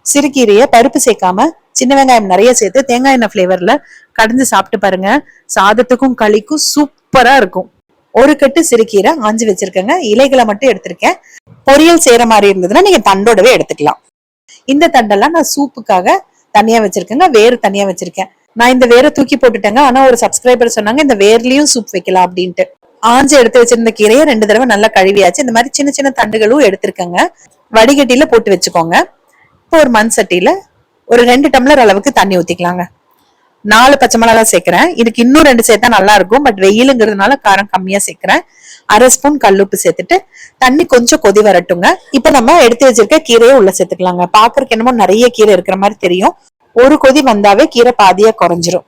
சிறுகீரையை பருப்பு சேர்க்காம சின்ன வெங்காயம் நிறைய சேர்த்து தேங்காய் எண்ணெய் பிளேவர்ல கடைஞ்சு சாப்பிட்டு பாருங்க. சாதத்துக்கும் களிக்கும் சூப்பரா இருக்கும். ஒரு கட்டு சிறுகீரை ஆஞ்சு வச்சிருக்கேங்க. இலைகளை மட்டும் எடுத்திருக்கேன். பொரியல் செய்யற மாதிரி இருந்ததுன்னா நீங்க தண்டோடவே எடுத்துக்கலாம். இந்த தண்டெல்லாம் நான் சூப்புக்காக தனியா வச்சிருக்கேங்க. வேறு தனியா வச்சிருக்கேன். நான் இந்த வேரை தூக்கி போட்டுட்டேங்க. ஆனா ஒரு சப்ஸ்கிரைபர் சொன்னாங்க இந்த வேர்லயும் சூப் வைக்கலாம் அப்படின்ட்டு. ஆஞ்சு எடுத்து வச்சிருந்த கீரையை 2 தடவை நல்லா கழுவியாச்சு. இந்த மாதிரி சின்ன சின்ன தண்டுகளும் எடுத்திருக்கேங்க. வடிகட்டியில போட்டு வச்சுக்கோங்க. இப்போ ஒரு மண் சட்டியில ஒரு 2 டம்ளர் அளவுக்கு தண்ணி ஊத்திக்கலாங்க. 4 பச்சை மிளகா சேர்க்கிறேன். இதுக்கு இன்னும் 2 சேர்த்தா நல்லா இருக்கும். பட் வெயிலுங்கிறதுனால காரம் கம்மியா சேர்க்கிறேன். 1/2 ஸ்பூன் கல்லுப்பு சேர்த்துட்டு தண்ணி கொஞ்சம் கொதி வரட்டுங்க. இப்ப நம்ம எடுத்து வச்சிருக்க கீரையை உள்ள சேர்த்துக்கலாங்க. பாக்குறதுக்கு என்னமோ நிறைய கீரை இருக்கிற மாதிரி தெரியும். ஒரு கொதி வந்தாவே கீரை பாதியா குறைஞ்சிரும்.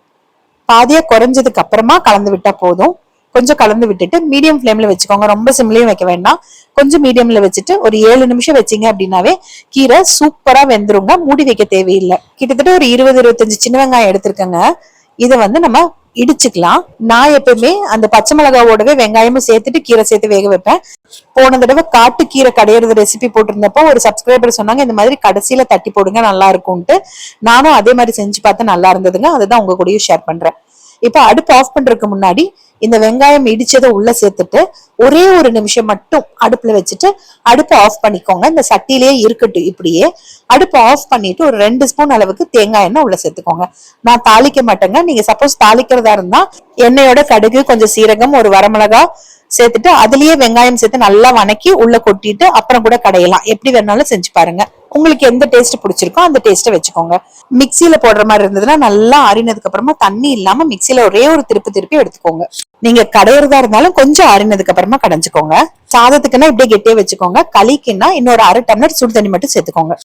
பாதியா குறைஞ்சதுக்கு அப்புறமா கலந்து விட்டா போதும். கொஞ்சம் கலந்து விட்டுட்டு மீடியம் ஃப்ளேம்ல வச்சுக்கோங்க. ரொம்ப சிம்லயும் வைக்க வேண்டாம். கொஞ்சம் மீடியம்ல வச்சுட்டு ஒரு 7 நிமிஷம் வச்சீங்க அப்படின்னாவே கீரை சூப்பரா வெந்துருங்க. மூடி வைக்க தேவையில்லை. கிட்டத்தட்ட ஒரு 20-25 சின்ன வெங்காயம் எடுத்திருக்கேங்க. இதை நம்ம இடிச்சுக்கலாம். நான் எப்பவுமே அந்த பச்சை மிளகாவோடவே வெங்காயமும் சேர்த்துட்டு கீரை சேர்த்து வேக வைப்பேன். போன தடவை காட்டு கீரை கடையிறது ரெசிபி போட்டிருந்தப்போ ஒரு சப்ஸ்கிரைபர் சொன்னாங்க இந்த மாதிரி கடைசியில தட்டி போடுங்க நல்லா இருக்கும்ட்டு. நானும் அதே மாதிரி செஞ்சு பார்த்து நல்லா இருந்ததுங்க. அதுதான் உங்க கூடயும் ஷேர் பண்றேன். இப்ப அடுப்பு ஆஃப் பண்றதுக்கு முன்னாடி இந்த வெங்காயம் இடிச்சதை உள்ள சேர்த்துட்டு ஒரே ஒரு நிமிஷம் மட்டும் அடுப்புல வச்சுட்டு அடுப்பு ஆஃப் பண்ணிக்கோங்க. இந்த சட்டிலேயே இருக்கட்டும். இப்படியே அடுப்பு ஆஃப் பண்ணிட்டு ஒரு 2 ஸ்பூன் அளவுக்கு தேங்காய் எண்ணெய் உள்ள சேர்த்துக்கோங்க. நான் தாளிக்க மாட்டேங்க. நீங்க சப்போஸ் தாளிக்கிறதா இருந்தா எண்ணெயோட கடுகு, கொஞ்சம் சீரகம், ஒரு வரமிளகா சேர்த்துட்டு அதுலயே வெங்காயம் சேர்த்து நல்லா வணக்கி உள்ள கொட்டிட்டு அப்புறம் கூட கடையலாம். எப்படி வேணாலும் செஞ்சு பாருங்க. உங்களுக்கு எந்த டேஸ்ட் பிடிச்சிருக்கோ அந்த டேஸ்ட்டை வச்சுக்கோங்க. மிக்சியில போடுற மாதிரி இருந்ததுன்னா நல்லா ஆறினதுக்கு அப்புறமா தண்ணி இல்லாம மிக்சியில ஒரே ஒரு திருப்பி எடுத்துக்கோங்க. நீங்க கடையிறதா இருந்தாலும் கொஞ்சம் ஆறினதுக்கு அப்புறமா கடைஞ்சுக்கோங்க. சாதத்துக்குன்னா இப்படியே கெட்டியா வச்சுக்கோங்க. களிக்குன்னா இன்னொரு 1/2 டம்ளர் சுடு தண்ணி மட்டும் சேர்த்துக்கோங்க.